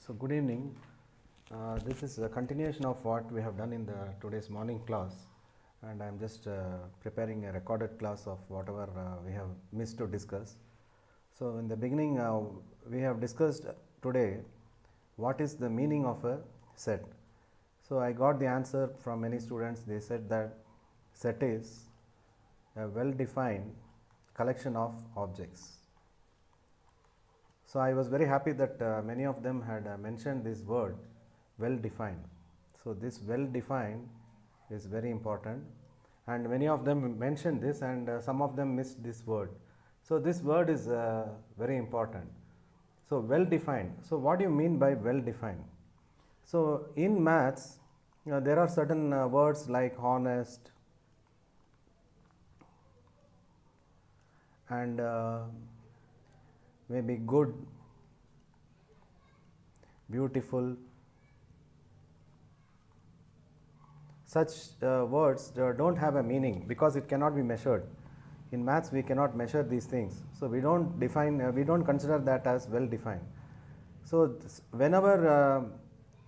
So good evening. This is a continuation of what we have done in the today's morning class, and I am just preparing a recorded class of whatever we have missed to discuss. So in the beginning, we have discussed today what is the meaning of a set. So I got the answer from many students. They said that set is a well-defined collection of objects. So I was very happy that many of them had mentioned this word well defined. So this well defined is very important, and many of them mentioned this, and some of them missed this word. So this word is very important. So well defined. So what do you mean by well defined? So in maths, there are certain words like honest and maybe good, beautiful. Such words don't have a meaning because it cannot be measured. In maths, we cannot measure these things, so we don't define. We don't consider that as well defined. So whenever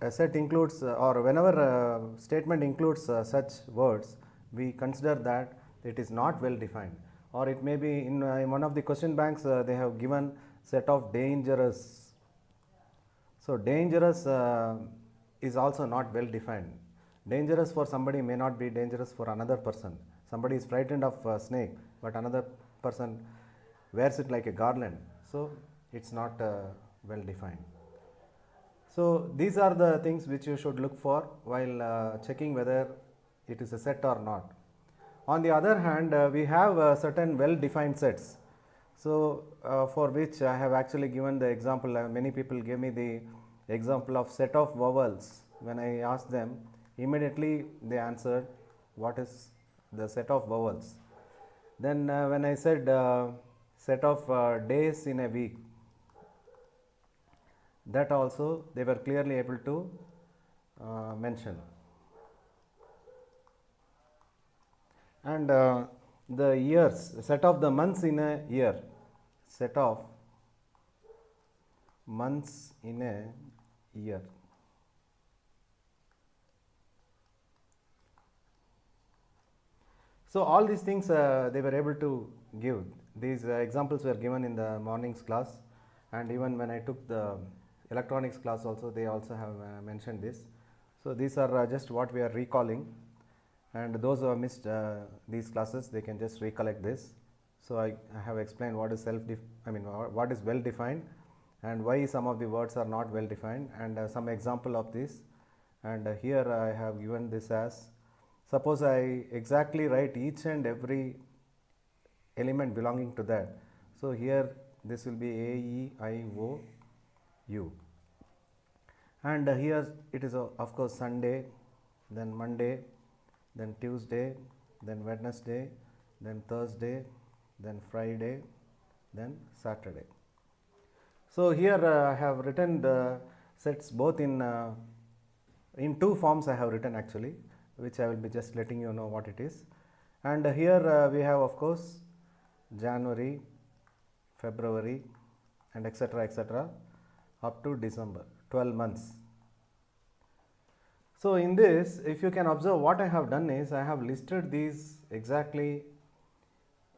a set includes or whenever a statement includes such words, we consider that it is not well defined. Or it may be in one of the question banks they have given set of dangerous. So dangerous is also not well defined. Dangerous for somebody may not be dangerous for another person. Somebody is frightened of a snake, but another person wears it like a garland. So it's not well defined. So these are the things which you should look for while checking whether it is a set or not. On the other hand, we have certain well defined sets. So for which I have actually given the example. Many people gave me the example of set of vowels. When I asked them, immediately they answered what is the set of vowels. Then when I said set of days in a week, that also they were clearly able to mention. And the years, set of the months in a year, set of months in a year. So all these things they were able to give. These examples were given in the morning's class, and even when I took the electronics class also, they also have mentioned this. So these are just what we are recalling, and those who have missed these classes, they can just recollect this. So I have explained what is what is well defined, and why some of the words are not well defined, and some example of this. And here I have given this as, suppose I exactly write each and every element belonging to that. So here this will be A, E, I, O, U. And here it is of course Sunday, then Monday, then Tuesday, then Wednesday, then Thursday, then Friday, then Saturday. So here I have written the sets both in two forms. I have written actually, which I will be just letting you know what it is. And here we have of course January, February, and etc. up to December, 12 months. So in this, if you can observe, what I have done is I have listed these exactly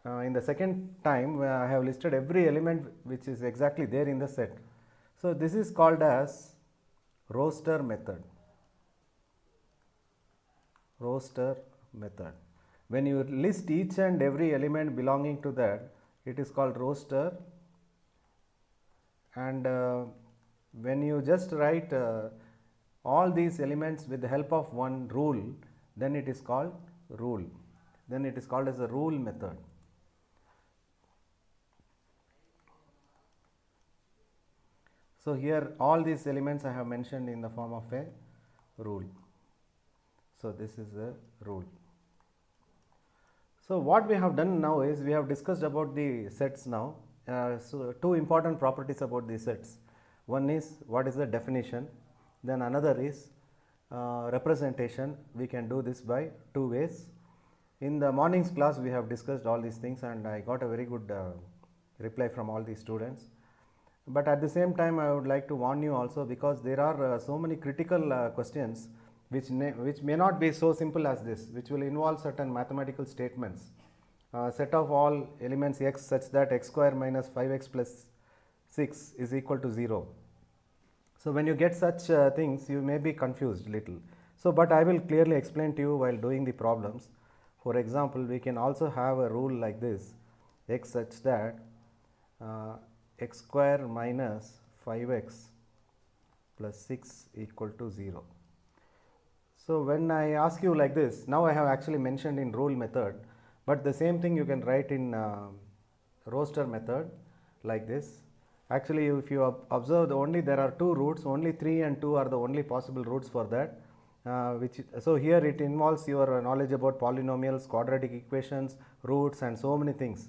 in the second time where I have listed every element which is exactly there in the set. So this is called as roster method. Roster method. When you list each and every element belonging to that, it is called roster. And when you just write all these elements with the help of one rule, then it is called rule. Then it is called as a rule method. So here all these elements I have mentioned in the form of a rule. So this is a rule. So what we have done now is we have discussed about the sets now. So two important properties about the sets. One is what is the definition, then another is representation. We can do this by two ways. In the morning's class we have discussed all these things, and I got a very good reply from all the students. But at the same time, I would like to warn you also, because there are so many critical questions which may not be so simple as this, which will involve certain mathematical statements. Set of all elements x such that x square minus 5x plus 6 is equal to 0. So when you get such things, you may be confused little. So but I will clearly explain to you while doing the problems. For example, we can also have a rule like this: x such that x square minus 5x plus 6 equal to 0. So when I ask you like this, now I have actually mentioned in rule method, but the same thing you can write in roster method like this. Actually, if you observe, only there are two roots, only 3 and 2 are the only possible roots for that. So here it involves your knowledge about polynomials, quadratic equations, roots, and so many things.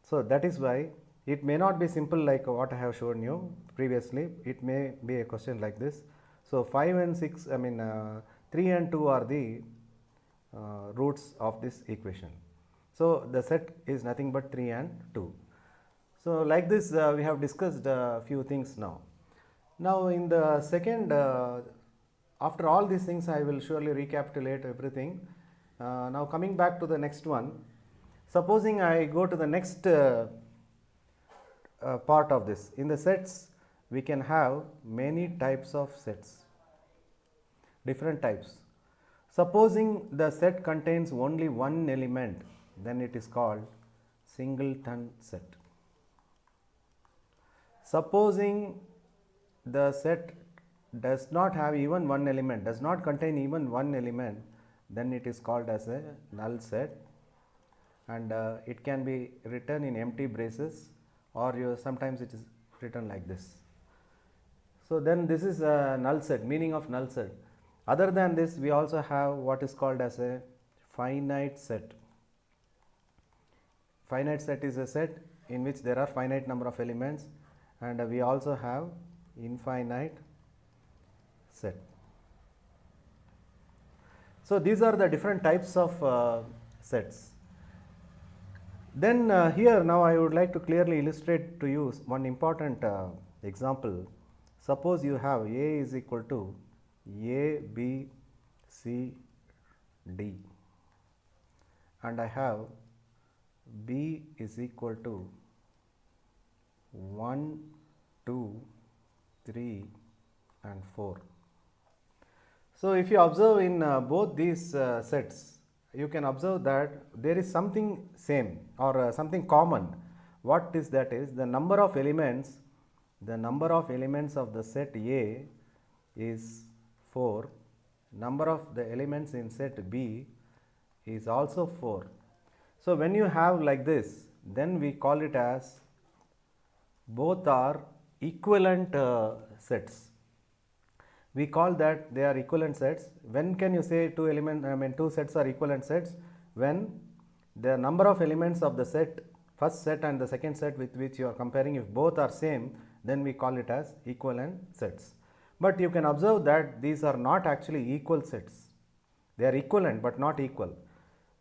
So that is why it may not be simple like what I have shown you previously. It may be a question like this. So 5 and 6, 3 and 2 are the roots of this equation. So the set is nothing but 3 and 2. So like this we have discussed a few things now. Now in the second, after all these things I will surely recapitulate everything. Now coming back to the next one, supposing I go to the next part of this. In the sets we can have many types of sets, different types. Supposing the set contains only one element, then it is called singleton set. Supposing the set does not have even one element, does not contain even one element, then it is called as a null set, and it can be written in empty braces, or sometimes it is written like this. So then this is a null set, meaning of null set. Other than this, we also have what is called as a finite set. Finite set is a set in which there are finite number of elements, and we also have infinite set. So these are the different types of sets. Then here now I would like to clearly illustrate to you one important example. Suppose you have A is equal to A, B, C, D, and I have B is equal to 1, 2, 3 and 4. So if you observe in both these sets, you can observe that there is something same or something common. What is that? Is the number of elements of the set A is 4, number of the elements in set B is also 4. So when you have like this, then we call it as both are equivalent sets. We call that they are equivalent sets. When can you say two sets are equivalent sets? When the number of elements of the set, first set and the second set with which you are comparing, if both are same, then we call it as equivalent sets. But you can observe that these are not actually equal sets. They are equivalent but not equal.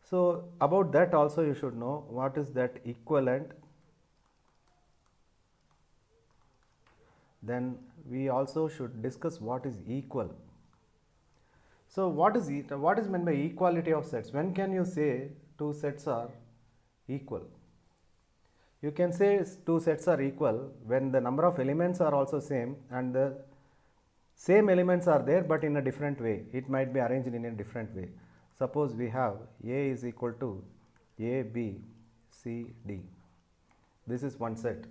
So about that also you should know what is that equivalent. Then we also should discuss what is equal. So what is meant by equality of sets? When can you say two sets are equal? You can say two sets are equal when the number of elements are also same and the same elements are there but in a different way. It might be arranged in a different way. Suppose we have A is equal to A, B, C, D. This is one set.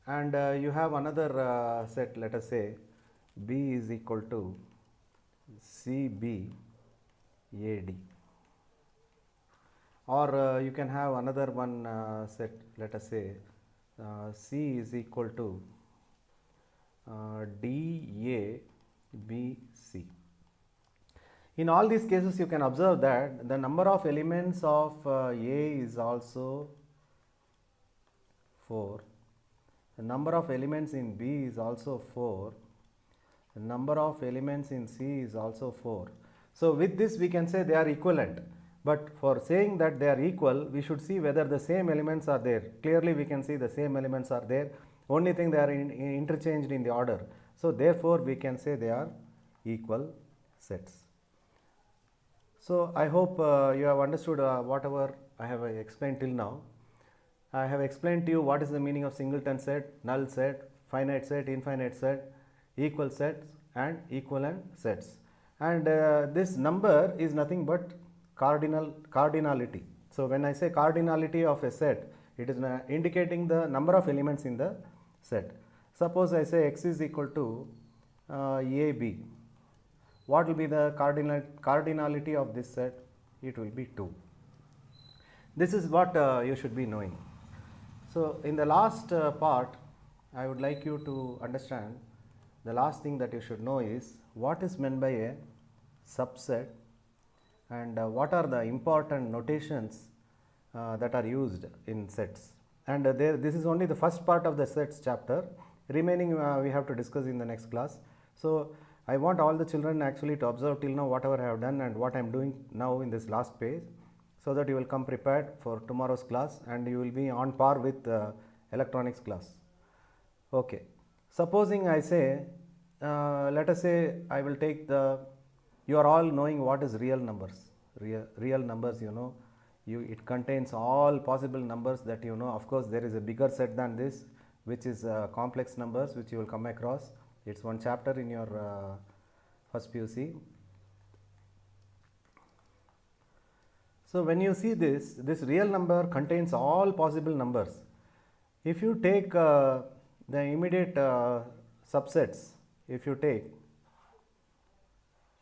And you have another set, let us say B is equal to CB, AD. Or you can have another one set, let us say C is equal to DA, BC. In all these cases you can observe that the number of elements of A is also 4. The number of elements in B is also 4. The number of elements in C is also 4. So with this we can say they are equivalent. But for saying that they are equal, we should see whether the same elements are there. Clearly we can see the same elements are there only thing they are interchanged in the order. So therefore we can say they are equal sets. So I hope you have understood whatever I have explained till now. I have explained to you what is the meaning of singleton set, null set, finite set, infinite set, equal sets and equivalent sets. And this number is nothing but cardinality. So when I say cardinality of a set, it is indicating the number of elements in the set. Suppose I say x is equal to AB. What will be the cardinality of this set? It will be 2. This is what you should be knowing. So in the last part, I would like you to understand the last thing that you should know is what is meant by a subset and what are the important notations that are used in sets. And this is only the first part of the sets chapter. Remaining we have to discuss in the next class. So I want all the children actually to observe till now whatever I have done and what I am doing now in this last page, so that you will come prepared for tomorrow's class and you will be on par with electronics class. Okay. Supposing I say, let us say I will take you are all knowing what is real numbers. Real numbers, you know, it contains all possible numbers that you know. Of course, there is a bigger set than this, which is complex numbers, which you will come across. It's one chapter in your first PUC. So when you see this real number contains all possible numbers. If you take the immediate subsets, if you take,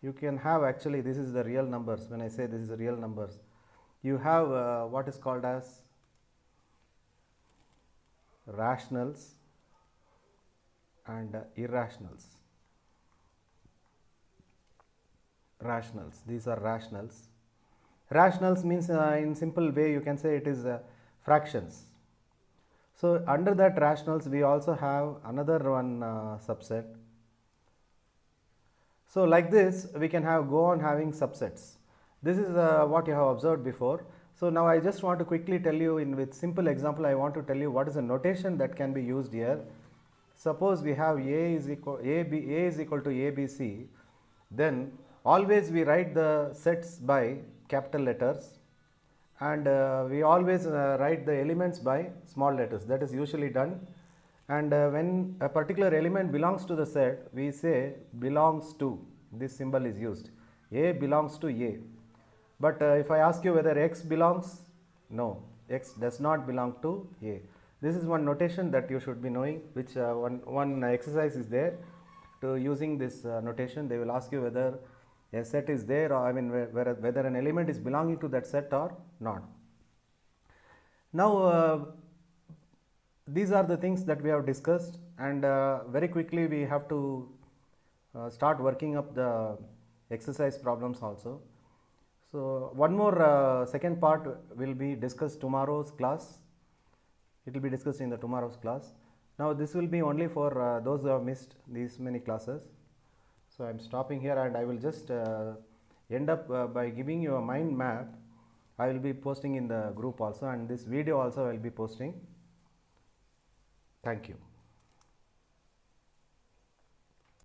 you can have actually, this is the real numbers. When I say this is the real numbers, you have what is called as rationals and irrationals. Rationals, these are rationals. Rationals means in simple way you can say it is fractions. So under that rationals we also have another one subset. So like this we can go on having subsets. This is what you have observed before. So now I just want to quickly tell you with simple example, I want to tell you what is the notation that can be used here. Suppose we have A is equal to ABC, then always we write the sets by capital letters and we always write the elements by small letters. That is usually done. And when a particular element belongs to the set, we say belongs to. This symbol is used. A belongs to A. But if I ask you whether X belongs, no, X does not belong to A. This is one notation that you should be knowing, which one exercise is there. To using this notation, they will ask you whether a set is there, or I mean whether an element is belonging to that set or not. Now these are the things that we have discussed, and very quickly we have to start working up the exercise problems also. So one more second part will be discussed tomorrow's class. It will be discussed in the tomorrow's class. Now this will be only for those who have missed these many classes. So I am stopping here and I will just end up by giving you a mind map. I will be posting in the group also, and this video also I will be posting. Thank you.